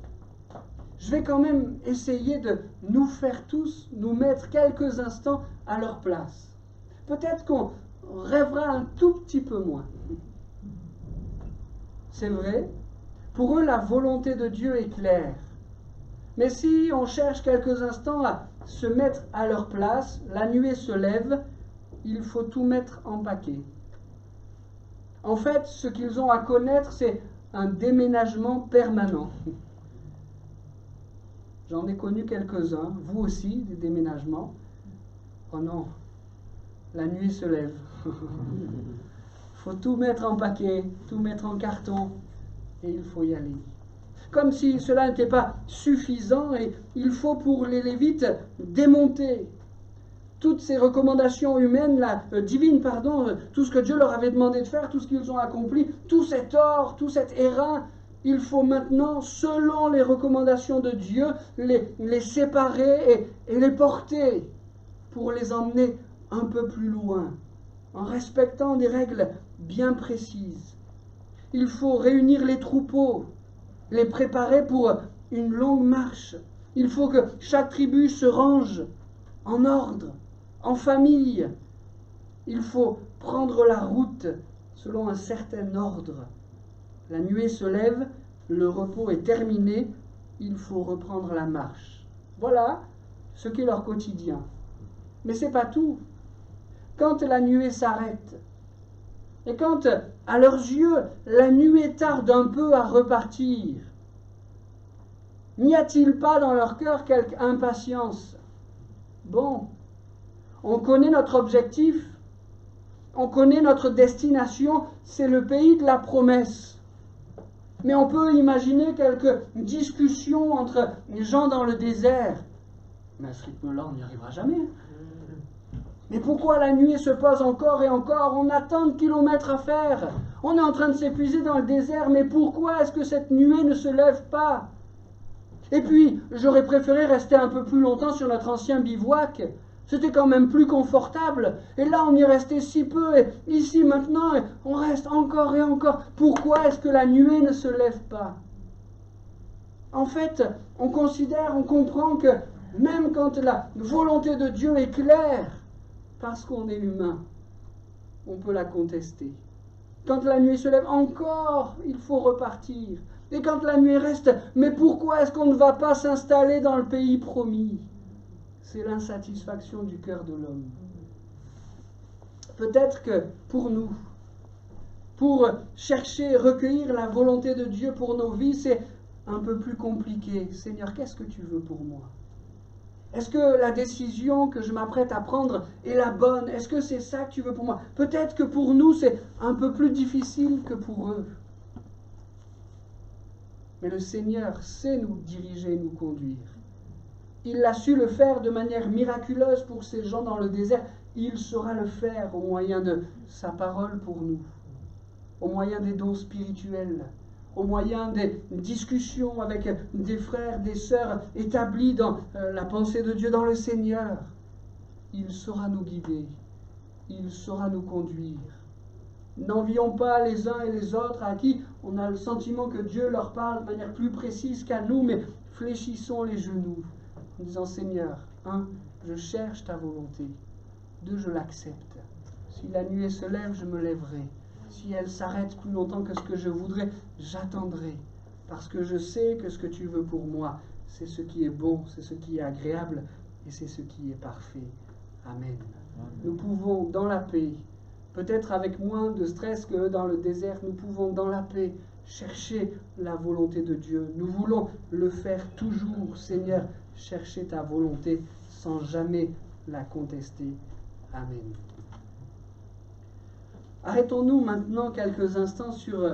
je vais quand même essayer de nous faire tous, nous mettre quelques instants à leur place. Peut-être qu'on rêvera un tout petit peu moins. C'est vrai, pour eux la volonté de Dieu est claire. Mais si on cherche quelques instants à se mettre à leur place, la nuée se lève, il faut tout mettre en paquet. En fait, ce qu'ils ont à connaître, c'est un déménagement permanent. J'en ai connu quelques-uns, vous aussi, des déménagements. Oh non, la nuit se lève. Il faut tout mettre en paquet, tout mettre en carton, et il faut y aller. Comme si cela n'était pas suffisant, et il faut pour les Lévites démonter toutes ces recommandations humaines, divines, tout ce que Dieu leur avait demandé de faire, tout ce qu'ils ont accompli, tout cet or, tout cet airain. Il faut maintenant, selon les recommandations de Dieu, les séparer et les porter pour les emmener un peu plus loin, en respectant des règles bien précises. Il faut réunir les troupeaux, les préparer pour une longue marche. Il faut que chaque tribu se range en ordre, en famille. Il faut prendre la route selon un certain ordre. La nuée se lève, le repos est terminé, il faut reprendre la marche. Voilà ce qu'est leur quotidien. Mais ce n'est pas tout. Quand la nuée s'arrête, Et quand, à leurs yeux, la nuée tarde un peu à repartir, n'y a-t-il pas dans leur cœur quelque impatience? Bon, on connaît notre objectif, on connaît notre destination, c'est le pays de la promesse. Mais on peut imaginer quelques discussions entre les gens dans le désert. Mais à ce rythme-là, on n'y arrivera jamais. Mais pourquoi la nuée se pose encore et encore? On a tant de kilomètres à faire. On est en train de s'épuiser dans le désert, mais pourquoi est-ce que cette nuée ne se lève pas? Et puis, j'aurais préféré rester un peu plus longtemps sur notre ancien bivouac. C'était quand même plus confortable. Et là, on y restait si peu. Et ici, maintenant, on reste encore et encore. Pourquoi est-ce que la nuée ne se lève pas? En fait, on considère, on comprend que même quand la volonté de Dieu est claire, parce qu'on est humain, on peut la contester. Quand la nuée se lève, encore, il faut repartir. Et quand la nuée reste, mais pourquoi est-ce qu'on ne va pas s'installer dans le pays promis? C'est l'insatisfaction du cœur de l'homme. Peut-être que pour nous, pour chercher, recueillir la volonté de Dieu pour nos vies, c'est un peu plus compliqué. Seigneur, qu'est-ce que tu veux pour moi? Est-ce que la décision que je m'apprête à prendre est la bonne? Est-ce que c'est ça que tu veux pour moi? Peut-être que pour nous, c'est un peu plus difficile que pour eux. Mais le Seigneur sait nous diriger, nous conduire. Il a su le faire de manière miraculeuse pour ces gens dans le désert. Il saura le faire au moyen de sa parole pour nous, au moyen des dons spirituels, au moyen des discussions avec des frères, des sœurs établis dans la pensée de Dieu, dans le Seigneur. Il saura nous guider, il saura nous conduire. N'envions pas les uns et les autres à qui on a le sentiment que Dieu leur parle de manière plus précise qu'à nous, mais fléchissons les genoux en disant, Seigneur, 1, je cherche ta volonté, 2, je l'accepte. Si la nuée se lève, je me lèverai. Si elle s'arrête plus longtemps que ce que je voudrais, j'attendrai. Parce que je sais que ce que tu veux pour moi, c'est ce qui est bon, c'est ce qui est agréable et c'est ce qui est parfait. Amen. Nous pouvons, dans la paix, peut-être avec moins de stress que dans le désert, nous pouvons, dans la paix, chercher la volonté de Dieu. Nous voulons le faire toujours, Seigneur, chercher ta volonté sans jamais la contester. Amen. Arrêtons-nous maintenant quelques instants sur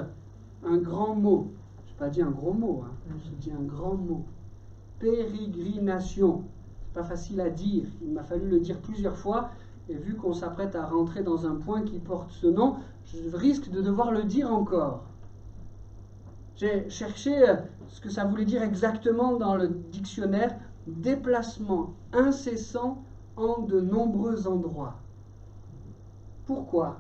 un grand mot. Je n'ai pas dit un gros mot, je dis un grand mot. Pérégrination. Ce n'est pas facile à dire. Il m'a fallu le dire plusieurs fois. Et vu qu'on s'apprête à rentrer dans un point qui porte ce nom, je risque de devoir le dire encore. J'ai cherché ce que ça voulait dire exactement dans le dictionnaire. Déplacement incessant en de nombreux endroits. Pourquoi?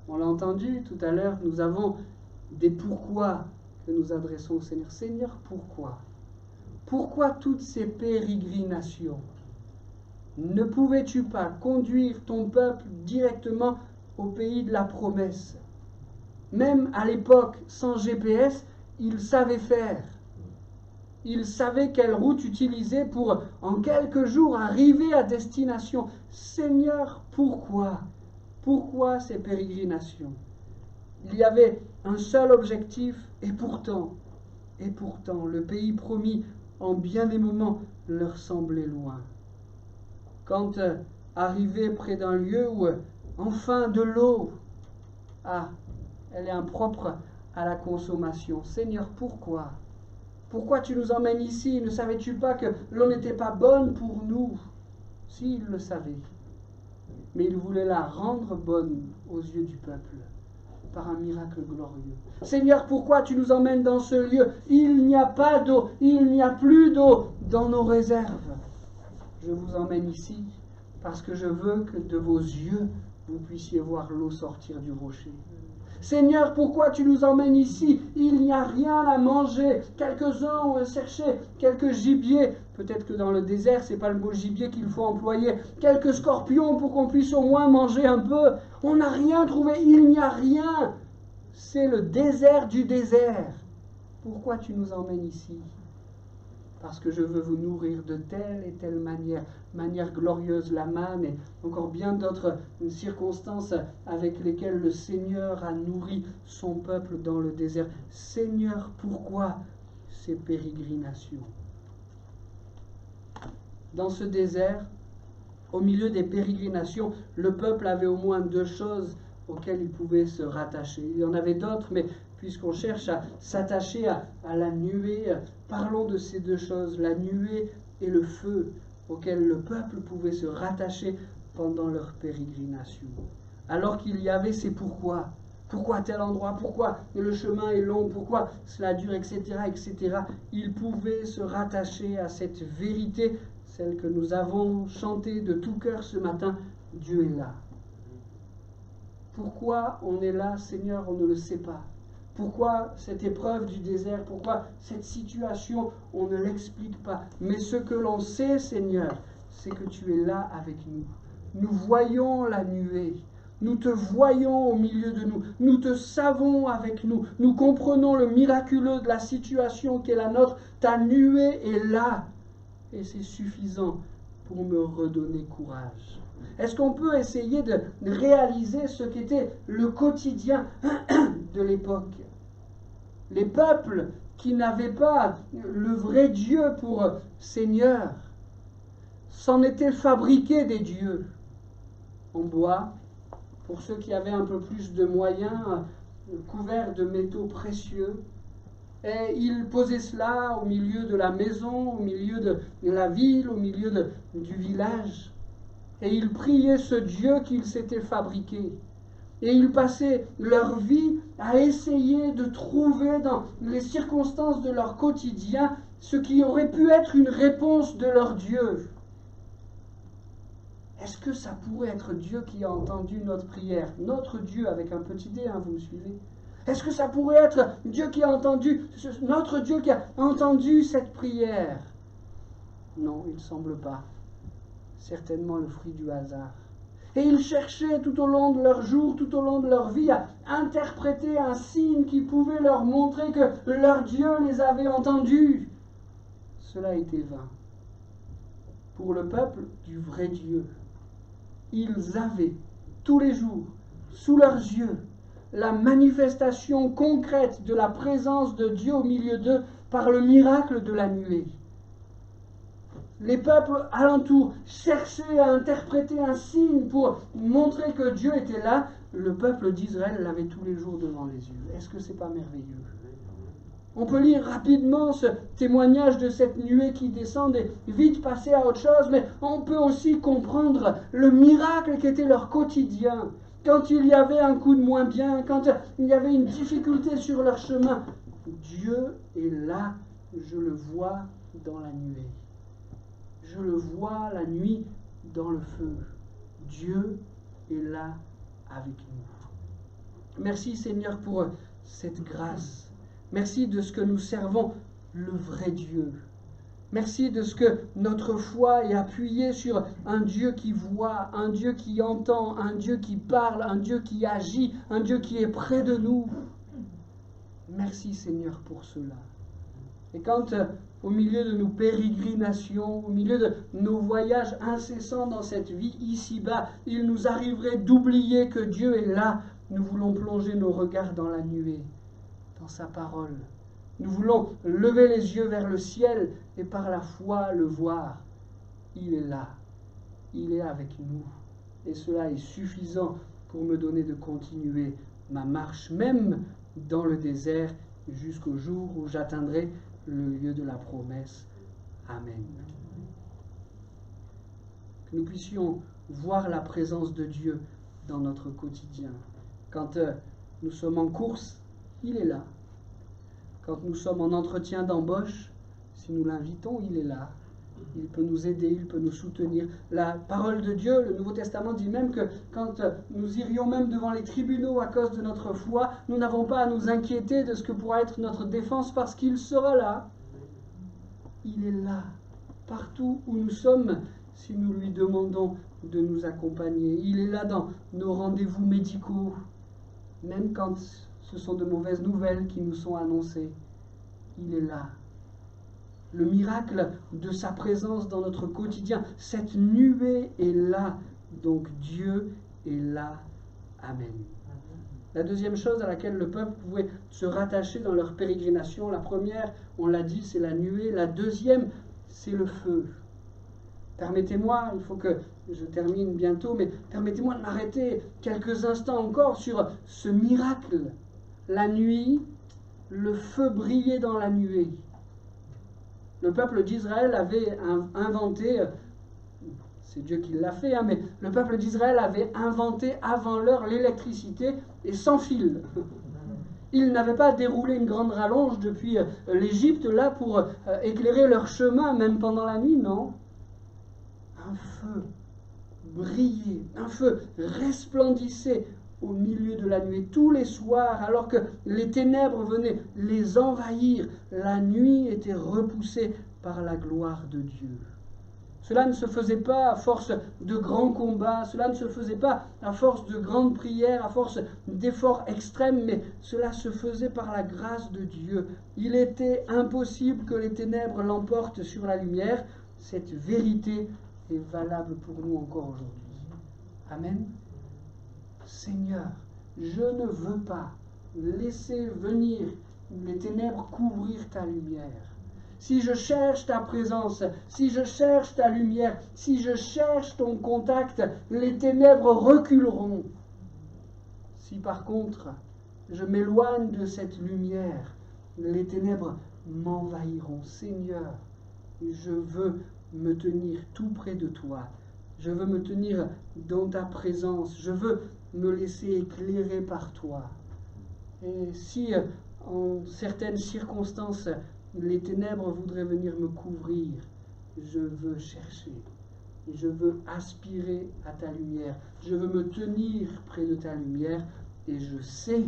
On l'a entendu tout à l'heure, nous avons des pourquoi que nous adressons au Seigneur. Seigneur, pourquoi? Pourquoi toutes ces pérégrinations? Ne pouvais-tu pas conduire ton peuple directement au pays de la promesse? Même à l'époque, sans GPS, ils savaient faire. Ils savaient quelle route utiliser pour, en quelques jours, arriver à destination. Seigneur, pourquoi? Pourquoi ces pérégrinations? Il y avait un seul objectif, et pourtant, le pays promis, en bien des moments, leur semblait loin. Quand arrivé près d'un lieu où, enfin, de l'eau, elle est impropre à la consommation. Seigneur, pourquoi? Pourquoi tu nous emmènes ici? Ne savais-tu pas que l'eau n'était pas bonne pour nous? Si, il le savait. Mais il voulait la rendre bonne aux yeux du peuple, par un miracle glorieux. Seigneur, pourquoi tu nous emmènes dans ce lieu? Il n'y a pas d'eau, il n'y a plus d'eau dans nos réserves. Je vous emmène ici parce que je veux que de vos yeux, vous puissiez voir l'eau sortir du rocher. Seigneur, pourquoi tu nous emmènes ici? Il n'y a rien à manger. Quelques-uns ont cherché quelques gibiers. Peut-être que dans le désert, ce n'est pas le mot gibier qu'il faut employer. Quelques scorpions pour qu'on puisse au moins manger un peu. On n'a rien trouvé. Il n'y a rien. C'est le désert du désert. Pourquoi tu nous emmènes ici? parce que je veux vous nourrir de telle et telle manière glorieuse, la manne et encore bien d'autres circonstances avec lesquelles le Seigneur a nourri son peuple dans le désert. Seigneur, pourquoi ces pérégrinations? Dans ce désert, au milieu des pérégrinations, le peuple avait au moins deux choses auxquelles il pouvait se rattacher. Il y en avait d'autres, mais puisqu'on cherche à s'attacher à la nuée, parlons de ces deux choses, la nuée et le feu, auxquels le peuple pouvait se rattacher pendant leur pérégrination. Alors qu'il y avait ces pourquoi. Pourquoi tel endroit? Pourquoi le chemin est long? Pourquoi cela dure, etc., etc. Ils pouvaient se rattacher à cette vérité, celle que nous avons chantée de tout cœur ce matin. Dieu est là. Pourquoi on est là, Seigneur, on ne le sait pas. Pourquoi cette épreuve du désert? Pourquoi cette situation? On ne l'explique pas. Mais ce que l'on sait, Seigneur, c'est que tu es là avec nous. Nous voyons la nuée. Nous te voyons au milieu de nous. Nous te savons avec nous. Nous comprenons le miraculeux de la situation qui est la nôtre. Ta nuée est là. Et c'est suffisant pour me redonner courage. Est-ce qu'on peut essayer de réaliser ce qu'était le quotidien de l'époque? Les peuples qui n'avaient pas le vrai Dieu pour Seigneur s'en étaient fabriqués des dieux en bois, pour ceux qui avaient un peu plus de moyens, couverts de métaux précieux. Et ils posaient cela au milieu de la maison, au milieu de la ville, au milieu du village. Et ils priaient ce Dieu qu'ils s'étaient fabriqué. Et ils passaient leur vie à essayer de trouver dans les circonstances de leur quotidien ce qui aurait pu être une réponse de leur Dieu. Est-ce que ça pourrait être Dieu qui a entendu notre prière? Notre Dieu avec un petit d, vous me suivez? Est-ce que ça pourrait être Dieu qui a entendu, notre Dieu qui a entendu cette prière? Non, il ne semble pas. Certainement le fruit du hasard. Et ils cherchaient tout au long de leur jour, tout au long de leur vie, à interpréter un signe qui pouvait leur montrer que leur Dieu les avait entendus. Cela était vain. Pour le peuple du vrai Dieu, ils avaient tous les jours, sous leurs yeux, la manifestation concrète de la présence de Dieu au milieu d'eux par le miracle de la nuée. Les peuples alentour cherchaient à interpréter un signe pour montrer que Dieu était là. Le peuple d'Israël l'avait tous les jours devant les yeux. Est-ce que c'est pas merveilleux? On peut lire rapidement ce témoignage de cette nuée qui descend et vite passer à autre chose, mais on peut aussi comprendre le miracle qu'était leur quotidien. Quand il y avait un coup de moins bien, quand il y avait une difficulté sur leur chemin, Dieu est là, je le vois dans la nuée. Je le vois la nuit dans le feu. Dieu est là avec nous. Merci Seigneur pour cette grâce. Merci de ce que nous servons le vrai Dieu. Merci de ce que notre foi est appuyée sur un Dieu qui voit, un Dieu qui entend, un Dieu qui parle, un Dieu qui agit, un Dieu qui est près de nous. Merci Seigneur pour cela. Et quand au milieu de nos pérégrinations, au milieu de nos voyages incessants dans cette vie ici-bas, il nous arriverait d'oublier que Dieu est là, nous voulons plonger nos regards dans la nuée, dans sa parole. Nous voulons lever les yeux vers le ciel et par la foi le voir. Il est là, il est avec nous. Et cela est suffisant pour me donner de continuer ma marche, même dans le désert, jusqu'au jour où j'atteindrai le lieu de la promesse. Amen. Que nous puissions voir la présence de Dieu dans notre quotidien. Quand nous sommes en course, il est là. Quand nous sommes en entretien d'embauche, si nous l'invitons, il est là. Il peut nous aider, il peut nous soutenir. La parole de Dieu, le Nouveau Testament dit même que quand nous irions même devant les tribunaux à cause de notre foi, nous n'avons pas à nous inquiéter de ce que pourra être notre défense parce qu'il sera là. Il est là, partout où nous sommes, si nous lui demandons de nous accompagner. Il est là dans nos rendez-vous médicaux, même quand ce sont de mauvaises nouvelles qui nous sont annoncées. Il est là. le miracle de sa présence dans notre quotidien. Cette nuée est là, donc Dieu est là. Amen. La deuxième chose à laquelle le peuple pouvait se rattacher dans leur pérégrination, la première, on l'a dit, c'est la nuée. La deuxième, c'est le feu. Permettez-moi, il faut que je termine bientôt, mais permettez-moi de m'arrêter quelques instants encore sur ce miracle. La nuit, le feu brillait dans la nuée. Le peuple d'Israël avait inventé, c'est Dieu qui l'a fait, mais le peuple d'Israël avait inventé avant l'heure l'électricité et sans fil. Ils n'avaient pas déroulé une grande rallonge depuis l'Égypte là pour éclairer leur chemin, même pendant la nuit, non. Un feu brillait, un feu resplendissait au milieu de la nuit. Tous les soirs, alors que les ténèbres venaient les envahir, la nuit était repoussée par la gloire de Dieu. Cela ne se faisait pas à force de grands combats, cela ne se faisait pas à force de grandes prières, à force d'efforts extrêmes, mais cela se faisait par la grâce de Dieu. Il était impossible que les ténèbres l'emportent sur la lumière. Cette vérité est valable pour nous encore aujourd'hui. Amen. Seigneur, je ne veux pas laisser venir les ténèbres couvrir ta lumière. Si je cherche ta présence, si je cherche ta lumière, si je cherche ton contact, les ténèbres reculeront. Si par contre je m'éloigne de cette lumière, les ténèbres m'envahiront. Seigneur, je veux me tenir tout près de toi. Je veux me tenir dans ta présence. Je veux me laisser éclairer par toi. Et si en certaines circonstances, les ténèbres voudraient venir me couvrir, je veux chercher. Je veux aspirer à ta lumière. Je veux me tenir près de ta lumière. Et je sais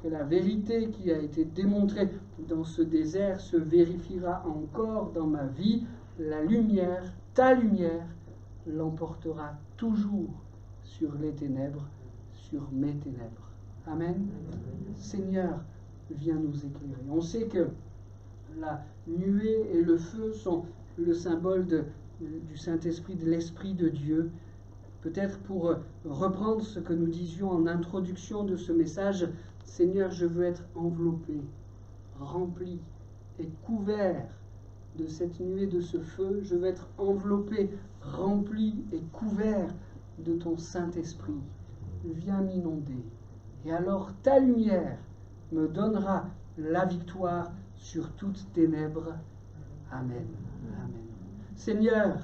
que la vérité qui a été démontrée dans ce désert se vérifiera encore dans ma vie. La lumière, ta lumière, l'emportera toujours sur les ténèbres, sur mes ténèbres. Amen. Seigneur, viens nous éclairer. On sait que la nuée et le feu sont le symbole du Saint-Esprit, de l'Esprit de Dieu. Peut-être pour reprendre ce que nous disions en introduction de ce message, Seigneur, je veux être enveloppé, rempli et couvert de cette nuée, de ce feu. Je veux être enveloppé, rempli et couvert de ton Saint-Esprit. Viens m'inonder. Et alors ta lumière me donnera la victoire sur toutes ténèbres. Amen. Amen. Seigneur,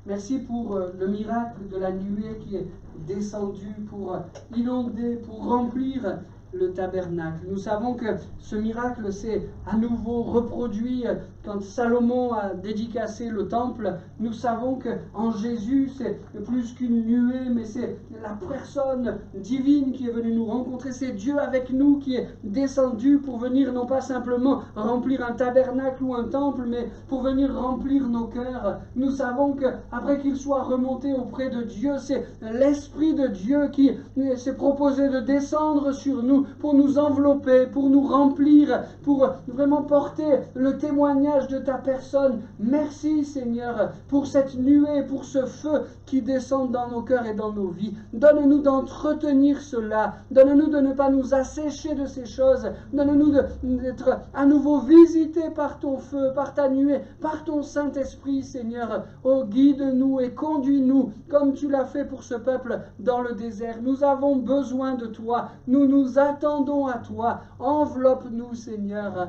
merci pour le miracle de la nuée qui est descendue pour inonder, pour remplir le tabernacle. Nous savons que ce miracle s'est à nouveau reproduit quand Salomon a dédicacé le temple. Nous savons qu'en Jésus, c'est plus qu'une nuée, mais c'est la personne divine qui est venue nous rencontrer. C'est Dieu avec nous qui est descendu pour venir non pas simplement remplir un tabernacle ou un temple, mais pour venir remplir nos cœurs. Nous savons qu'après qu'il soit remonté auprès de Dieu, c'est l'Esprit de Dieu qui s'est proposé de descendre sur nous pour nous envelopper, pour nous remplir, pour vraiment porter le témoignage de ta personne. Merci Seigneur pour cette nuée, pour ce feu qui descend dans nos cœurs et dans nos vies. Donne-nous d'entretenir cela. Donne-nous de ne pas nous assécher de ces choses. Donne-nous d'être à nouveau visités par ton feu, par ta nuée, par ton Saint-Esprit, Seigneur. Oh, guide-nous et conduis-nous comme tu l'as fait pour ce peuple dans le désert. Nous avons besoin de toi. Nous nous attendons à toi. Enveloppe-nous, Seigneur.